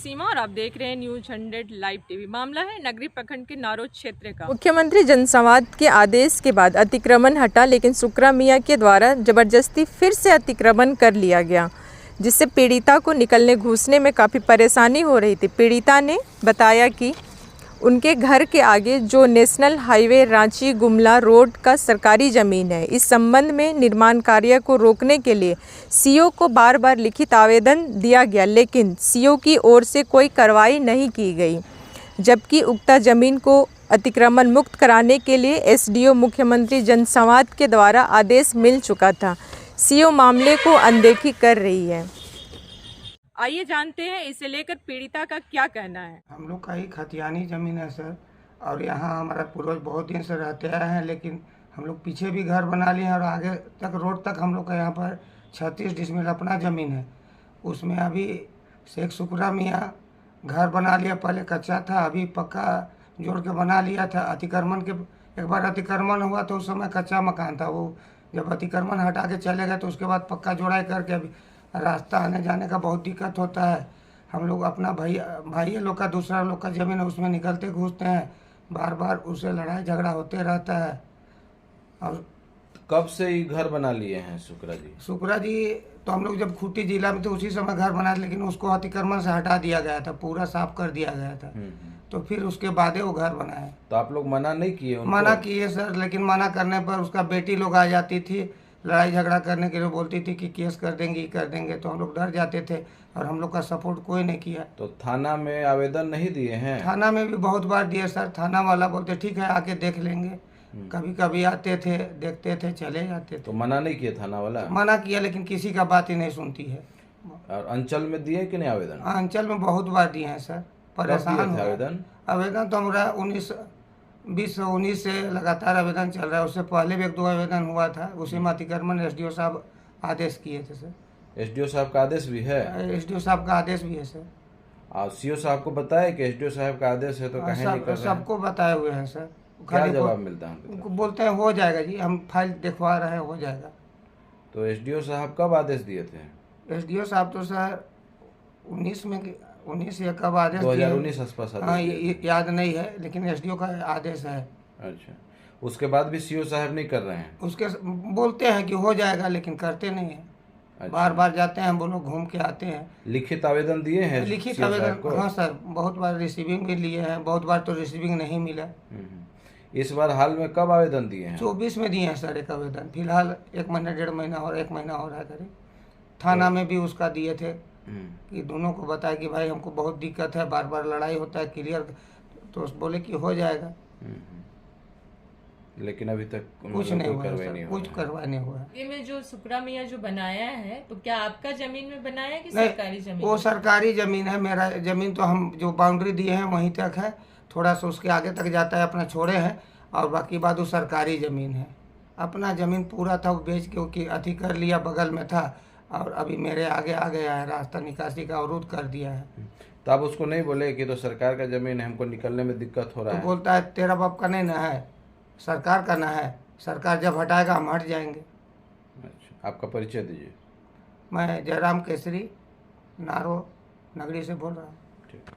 सीमा और आप देख रहे हैं न्यूज 100 लाइव टीवी। मामला है नगरी प्रखंड के नारोद क्षेत्र का। मुख्यमंत्री जनसंवाद के आदेश के बाद अतिक्रमण हटा, लेकिन सुकरा मियां के द्वारा जबरदस्ती फिर से अतिक्रमण कर लिया गया, जिससे पीड़िता को निकलने घुसने में काफ़ी परेशानी हो रही थी। पीड़िता ने बताया कि उनके घर के आगे जो national highway Ranchi Gumla road का सरकारी ज़मीन है, इस संबंध में निर्माण कार्य को रोकने के लिए सीओ को बार बार लिखित आवेदन दिया गया, लेकिन सीओ की ओर से कोई कार्रवाई नहीं की गई। जबकि उक्त ज़मीन को अतिक्रमण मुक्त कराने के लिए एसडीओ मुख्यमंत्री जनसंवाद के द्वारा आदेश मिल चुका था। सीओ मामले को अनदेखी कर रही है। आइए जानते हैं इसे लेकर पीड़िता का क्या कहना है। हम लोग का ही खतियानी ज़मीन है सर, और यहाँ हमारा पूर्वज बहुत दिन से रहते आए हैं, लेकिन हम लोग पीछे भी घर बना लिए हैं और आगे तक रोड तक हम लोग का यहाँ पर 36 डिसमिल अपना ज़मीन है। उसमें अभी शेख सुकरा मियाँ घर बना लिया, पहले कच्चा था, अभी पक्का जोड़ के बना लिया था। अतिक्रमण के एक बार अतिक्रमण हुआ तो उस समय कच्चा मकान था, वो जब अतिक्रमण हटा के चले गए तो उसके बाद पक्का जोड़ाई करके अभी रास्ता आने जाने का बहुत दिक्कत होता है। हम लोग अपना भाई लोग का दूसरा लोग का ज़मीन है, उसमें निकलते घुसते हैं, बार बार उससे लड़ाई झगड़ा होते रहता है। और कब से ये घर बना लिए हैं सुकरा जी? तो हम लोग जब खूंटी जिला में थे उसी समय घर बनाए, लेकिन उसको अतिक्रमण से हटा दिया गया था, पूरा साफ कर दिया गया था। तो फिर उसके बाद वो घर बनाए। तो आप लोग मना नहीं किए उनको? मना किए सर, लेकिन मना करने पर उसका बेटी लोग आ जाती थी, लड़ाई झगड़ा करने के लिए बोलती थी कि केस कर देंगे, ये कर देंगे, तो हम लोग डर जाते थे और हम लोग का सपोर्ट कोई नहीं किया। तो थाना में आवेदन नहीं दिए हैं? थाना में भी बहुत बार दिए सर। थाना वाला बोलते ठीक है आके देख लेंगे। कभी कभी आते थे, देखते थे, चले जाते थे। तो मना नहीं किया थाना वाला? मना किया, लेकिन किसी का बात ही नहीं सुनती है। और अंचल में दिए कि नहीं आवेदन? अंचल में बहुत बार दिए हैं सर, परेशान आवेदन। आवेदन तो हमारा 2019 से लगातार आवेदन चल रहा है। उससे पहले भी 1-2 आवेदन हुआ था, उसी में अतिक्रमण एसडीओ साहब आदेश किए थे सर। एसडीओ साहब का आदेश भी है? एसडीओ साहब का आदेश भी है सर। और सीओ साहब को बताया कि एसडीओ साहब का आदेश है तो कहे नहीं कर रहे हैं? सबको बताए हुए हैं सर। क्या जवाब मिलता है? उनको बोलते हैं हो जाएगा जी, हम फाइल दिखवा रहे हैं, हो जाएगा। तो एसडीओ साहब कब आदेश दिए थे? एसडीओ साहब तो सर 19 या कब आदेश 2019 आसपास? हाँ, याद नहीं है, लेकिन एसडीओ का आदेश है। अच्छा, उसके बाद भी सीओ साहब नहीं कर रहे हैं? उसके बोलते हैं कि हो जाएगा, लेकिन करते नहीं है। अच्छा। बार बार जाते हैं, वो लोग घूम के आते हैं। लिखित आवेदन दिए हैं? लिखित आवेदन हाँ सर, बहुत बार रिसीविंग भी लिए हैं, बहुत बार तो रिसीविंग नहीं मिला। इस बार हाल में कब आवेदन दिए हैं? 24 में दिए हैं सर एक आवेदन। फिलहाल 1 महीना 1.5 महीना और 1 महीना हो रहा है करीब। थाना में भी उसका दिए थे कि दोनों को बताया कि भाई हमको बहुत दिक्कत है, बार बार लड़ाई होता है, क्लियर। तो बोले कि हो जाएगा, लेकिन अभी तक कुछ नहीं हुआ, कुछ कार्रवाई नहीं हुआ। ये में जो सुकरा मियां जो बनाया है, तो क्या आपका जमीन में बनाया है कि सरकारी जमीन? वो सरकारी जमीन है। मेरा जमीन तो हम जो बाउंड्री दिए हैं वहीं तक है, थोड़ा सा उसके आगे तक जाता है, अपना छोड़े हैं, और बाकी बाद वो सरकारी ज़मीन है। अपना ज़मीन पूरा था, वो बेच के कि अति कर लिया, बगल में था, और अभी मेरे आगे आ गया है, रास्ता निकासी का अवरुद्ध कर दिया है। तो आप उसको नहीं बोले कि तो सरकार का ज़मीन है, हमको निकलने में दिक्कत हो रहा है? तो बोलता है तेरा बाप का नहीं ना है, सरकार का ना है, सरकार जब हटाएगा हम हट जाएंगे। अच्छा, आपका परिचय दीजिए। मैं जयराम केसरी, नारो नगरी से बोल रहा हूँ। ठीक।